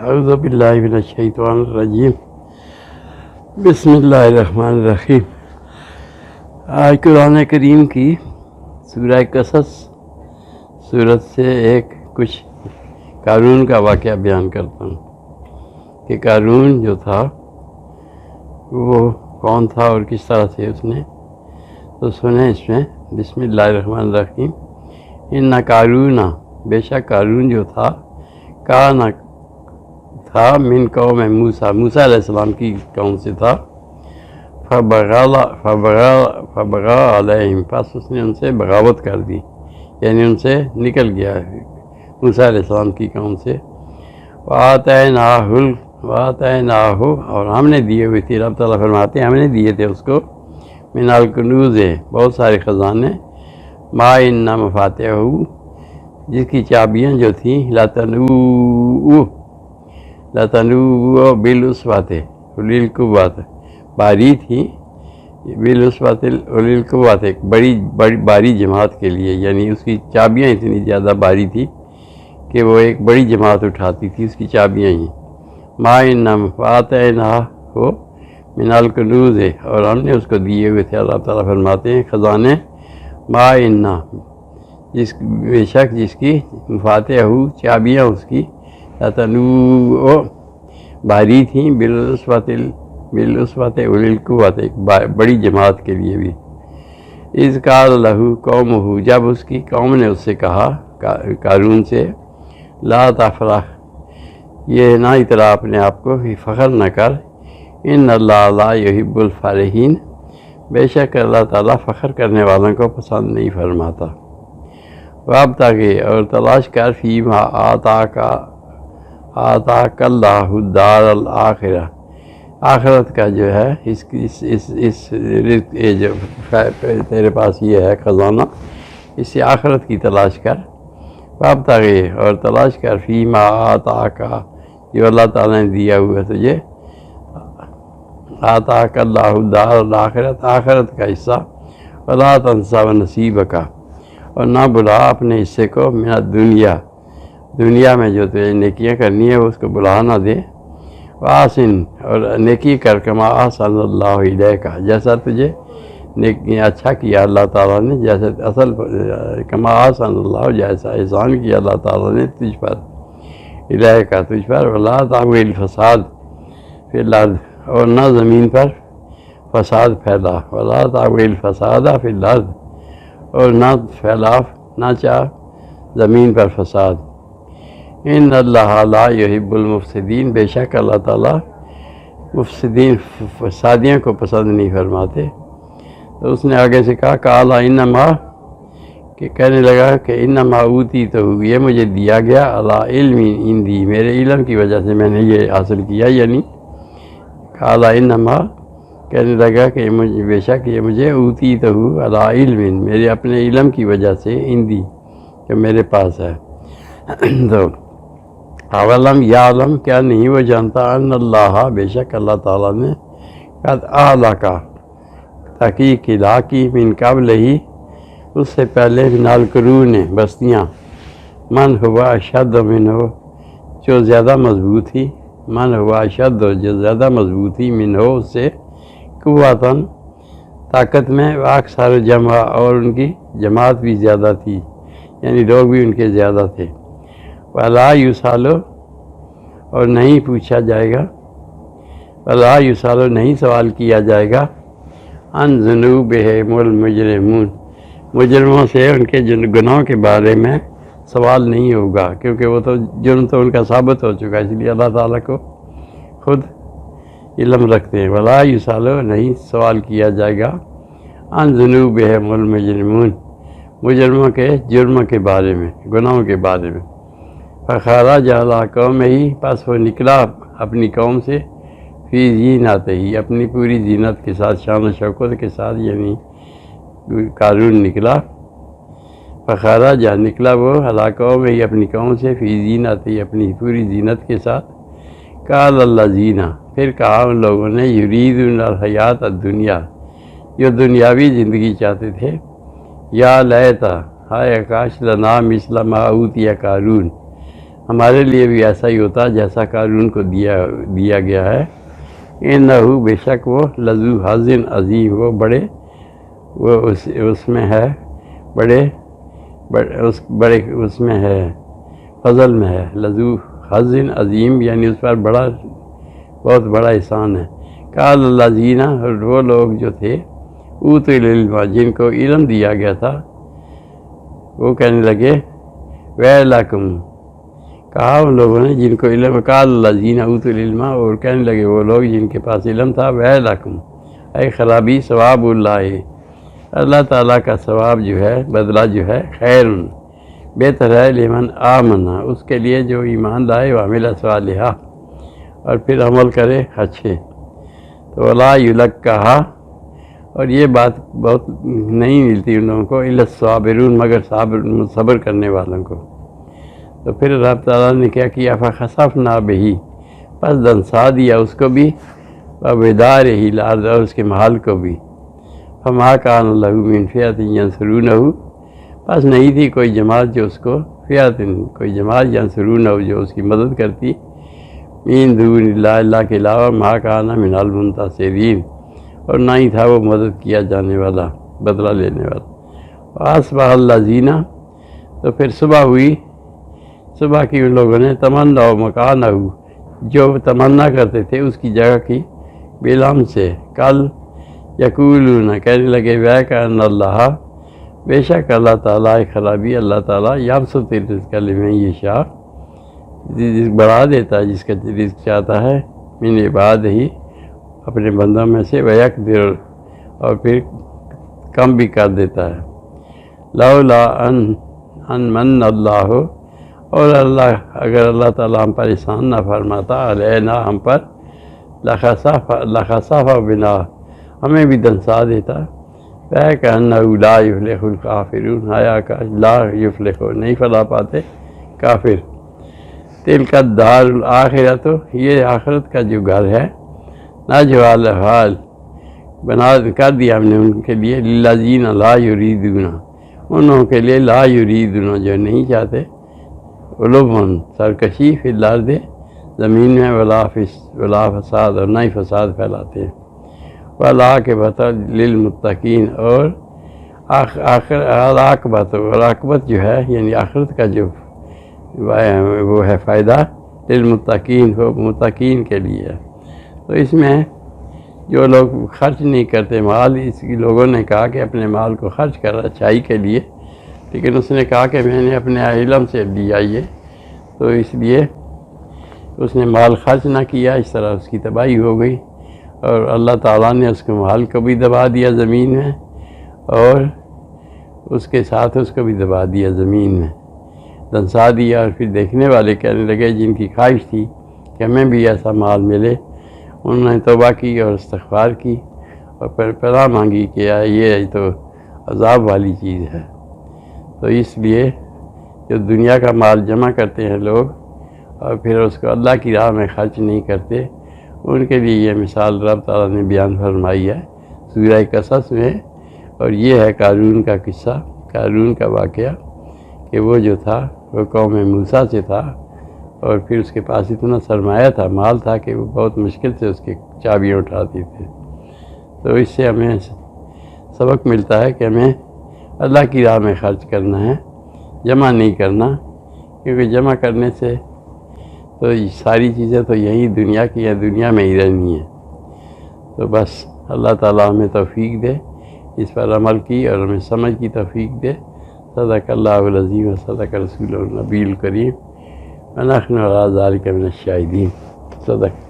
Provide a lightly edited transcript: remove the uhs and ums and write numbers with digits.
اعوذ باللہ من الشیطان الرجیم بسم اللہ الرحمن الرحیم۔ آج قرآن کریم کی سورہ قصص سورت سے کچھ قارون کا واقعہ بیان کرتا ہوں کہ قارون جو تھا وہ کون تھا اور کس طرح سے اس نے، تو سنیں اس میں بسم اللہ الرحمن الرحیم۔ ان قارون، بے شک قارون جو تھا، تھا من قوم موسیٰ علیہ السلام کی قوم سے تھا۔ فبغى علیہم، پس اس نے ان سے بغاوت کر دی، یعنی ان سے نکل گیا موسیٰ علیہ السلام کی قوم سے۔ وآتیناہ، اور ہم نے دیے ہوئے تھے، رب تعالیٰ فرماتے ہیں ہم نے دیے تھے اس کو، من الکنوز، بہت سارے خزانے، ما ان مفاتحہ، جس کی چابیاں جو تھیں، لتنوء بالعصبۃ اولی القوۃ، باری تھی، بالعصبۃ اولی القوۃ، ایک بڑی جماعت کے لیے، یعنی اس کی چابیاں اتنی زیادہ باری تھی کہ وہ ایک بڑی جماعت اٹھاتی تھی اس کی چابیاں ہی۔ ما ان فاتحناہ من الکنوز، اور ہم نے اس کو دیے ہوئے تھے، اللہ تعالیٰ فرماتے ہیں خزانے، ما ان، بے شک جس کی مفاتحہ، چابیاں اس کی، لتنوء، باری تھیں، بالعصبۃ اولی القوۃ، ایک بڑی جماعت کے لیے بھی۔ اذ قال لہ قومہ، جب اس کی قوم نے اس سے کہا، قارون سے، لا تفرح، یہ نہ اترا اپنے آپ کو، فخر نہ کر، ان اللہ لا یحب الفرحین، بے شک اللہ تعالیٰ فخر کرنے والوں کو پسند نہیں فرماتا۔ وابتغ، اور تلاش کر، فیما آتاک اللہ الدار الآخرہ، آخرت کا جو ہے اس رزق، جو تیرے پاس یہ ہے خزانہ، اس سے آخرت کی تلاش کر۔ وابتغ، اور تلاش کر، فیما آتاک، جو اللہ تعالیٰ نے دیا ہوا ہے تجھے، آتاک اللہ الدار الآخرہ، آخرت کا حصہ، ولا تنسا نصیبک، اور نہ بلا اپنے حصے کو، من الدنیا، دنیا میں جو تجھے نیکیاں کرنی ہے اس کو بلا نہ دے۔ وآسن، اور نیکی کر، کما احسن اللہ الیک، جیسا تجھے اچھا کیا اللہ تعالیٰ نے، جیسے اصل کما احسن اللہ، جیسا احسان کیا اللہ تعالیٰ نے تجھ پر، الیک، تجھ پر، ولا تبغ الفساد فی الارض، اور نہ زمین پر فساد پھیلا، ولا تبغ الفساد فی الارض، اور نہ نہ چاہ زمین پر فساد۔ ان اللہ لا یحب المفسدین، بے شک اللہ تعالیٰ مفسدین، فسادیوں کو پسند نہیں فرماتے۔ تو اس نے آگے سے کہا، قال انما، کہ کہنے لگا کہ انما اوتیتہ، یہ مجھے دیا گیا، علی علم عندی، میرے علم کی وجہ سے میں نے یہ حاصل کیا، یعنی قال انما، کہنے لگا کہ بے شک یہ مجھے اوتیتہ علی علم، میرے اپنے علم کی وجہ سے، عندی، کہ میرے پاس ہے۔ تو اولم یعلم، کیا نہیں وہ جانتا، ان اللہ، بے شک اللہ تعالیٰ نے، قد اہلک، تحقیق ہلاکی، من قبل ہی، اس سے پہلے، من القرون، بستیاں، من ہوا اشد منہ، جو زیادہ مضبوط تھی، من ہوا اشد، جو زیادہ مضبوط تھی، منہ، اس سے، قوتاً، طاقت میں، اکثر جمع، اور ان کی جماعت بھی زیادہ تھی، یعنی لوگ بھی ان کے زیادہ تھے۔ ولا یسأل، اور نہیں پوچھا جائے گا، ولا یسأل، نہیں سوال کیا جائے گا، عن ذنوبہم المجرمون، مجرموں سے ان کے گناہوں کے بارے میں سوال نہیں ہوگا، کیونکہ وہ تو جرم تو ان کا ثابت ہو چکا ہے، اس لیے اللہ تعالیٰ کو خود علم رکھتے ہیں۔ ولا یسأل، نہیں سوال کیا جائے گا، عن ذنوبہم المجرمون، مجرموں کے جرم کے بارے میں، گناہوں کے بارے میں۔ فخرج علی قومہ، پس وہ نکلا اپنی قوم سے، فی زینتہ، اپنی پوری زینت کے ساتھ، شان و شوکت کے ساتھ، یعنی قارون نکلا۔ فخرج، نکلا وہ، علی قومہ، اپنی قوم سے، فی زینتہ، اپنی پوری زینت کے ساتھ۔ قال الذین، پھر کہا ان لوگوں نے، یریدون الحیات الدنیا، جو دنیاوی زندگی چاہتے تھے، یا لیتا، ہائے کاش، لنا مثل ما اوتی قارون، ہمارے لیے بھی ایسا ہی ہوتا جیسا قارون کو دیا گیا ہے۔ انہو بے شک وہ لذو حظ عظیم، وہ بڑے وہ اس میں ہے بڑے اس میں ہے فضل میں ہے، لذو حظ عظیم یعنی اس پر بہت بڑا احسان ہے۔ قال الذین، اور وہ لوگ جو تھے اوتوا العلم، جن کو علم دیا گیا تھا، وہ کہنے لگے ویلکم، کہا ان لوگوں نے جن کو علم، قال الذین اوتوا العلم، اور کہنے لگے وہ لوگ جن کے پاس علم تھا، ویلکم اے خرابی، ثواب اللہ تعالیٰ کا ثواب جو ہے، بدلہ جو ہے، خیر بہتر ہے، لمن آمنا، اس کے لیے جو ایمان لائے، وعمل صالحا، اور پھر عمل کرے اچھے۔ تو ولا یلقاھا، اور یہ بات بہت نہیں ملتی ان لوگوں کو، الا الصابرون، مگر صبر کرنے والوں کو۔ تو پھر رب تعالیٰ نے کیا کیا، فخسفنا بہ، پس دنسا دیا اس کو بھی، وبدارہ الارض، اور اس کے محل کو بھی، فما کان لہ من فئۃ ینصرونہ، پس نہیں تھی کوئی جماعت جو اس کو، کوئی جماعت ینصرونہ جو اس کی مدد کرتی، من دون اللہ، اللہ کے علاوہ، ما کان من المنتصرین، اور نہ ہی تھا وہ مدد کیا جانے والا، بدلہ لینے والا۔ اصبح الذین، تو پھر صبح کی ان لوگوں نے، تمنا مکانہ، جو تمنا کرتے تھے اس کی جگہ کی، بالام سے، کل یقولون، کہنے لگے وَيَكَأَنَّ اللَّهَ، بے شک اللہ تعالیٰ، خرابی اللہ تعالیٰ، یبسط الرزق لمن یشاء، رزق بڑھا دیتا ہے جس کا رزق چاہتا ہے، من عبادہ، اپنے بندوں میں سے، وَيَقْدِرُ، اور پھر کم بھی کر دیتا ہے۔ لولا ان من اللہ، اور اگر اللہ تعالیٰ ہم پر احسان نہ فرماتا، علینا، ہم پر، لخسف بنا، ہمیں بھی دنسا دیتا، فَكَأَنَّهُ لَا يُفْلِحُ الْكَافِرُونَ، آیا کا لا یفلح، نہیں فلاح پاتے کافر۔ تِلْکَ الدَّارُ الْآخِرَةُ، یہ آخرت کا جو گھر ہے، نجعلھا، بنا کر دیا ہم نے ان کے لیے، للذین لا یریدون، انہوں کے لیے، لا یریدون جو نہیں چاہتے، علوم سرکشی، فی الارض، زمین میں، ولا فساد، اور نہ ہی فساد پھیلاتے ہیں، والعاقبۃ للمتقین، اور عاقبت جو ہے یعنی آخرت کا جو وہ ہے فائدہ، للمتقین، وہ متقین کے لیے ہے۔ تو اس میں جو لوگ خرچ نہیں کرتے مال، اس لوگوں نے کہا کہ اپنے مال کو خرچ کر اچھائی کے لیے، لیکن اس نے کہا کہ میں نے اپنے علم سے لیا یہ، تو اس لیے اس نے مال خرچ نہ کیا، اس طرح اس کی تباہی ہو گئی، اور اللہ تعالیٰ نے اس کے مال کو بھی دبا دیا زمین میں، اور اس کے ساتھ اس کو بھی دبا دیا زمین میں، دنسا دیا۔ اور پھر دیکھنے والے کہنے لگے جن کی خواہش تھی کہ ہمیں بھی ایسا مال ملے، انہوں نے توبہ کی اور استغفار کی، اور پھر پناہ مانگی کہ یہ تو عذاب والی چیز ہے۔ تو اس لیے جو دنیا کا مال جمع کرتے ہیں لوگ، اور پھر اس کو اللہ کی راہ میں خرچ نہیں کرتے، ان کے لیے یہ مثال رب تعالیٰ نے بیان فرمائی ہے سورہ قصص میں۔ اور یہ ہے قارون کا قصہ، قارون کا واقعہ، کہ وہ جو تھا وہ قوم موسیٰ سے تھا، اور پھر اس کے پاس اتنا سرمایہ تھا، مال تھا، کہ وہ بہت مشکل سے اس کی چابیاں اٹھاتے تھے۔ تو اس سے ہمیں سبق ملتا ہے کہ ہمیں اللہ کی راہ میں خرچ کرنا ہے، جمع نہیں کرنا، کیونکہ جمع کرنے سے تو یہ ساری چیزیں تو یہی دنیا کی ہے، دنیا میں ہی رہنی ہے۔ تو بس اللہ تعالیٰ ہمیں توفیق دے اس پر عمل کی، اور ہمیں سمجھ کی توفیق دے۔ صدق اللہ العظیم و صدق رسول النبی الکریم، ونحن علی ذلک من الشاہدین۔ صدق۔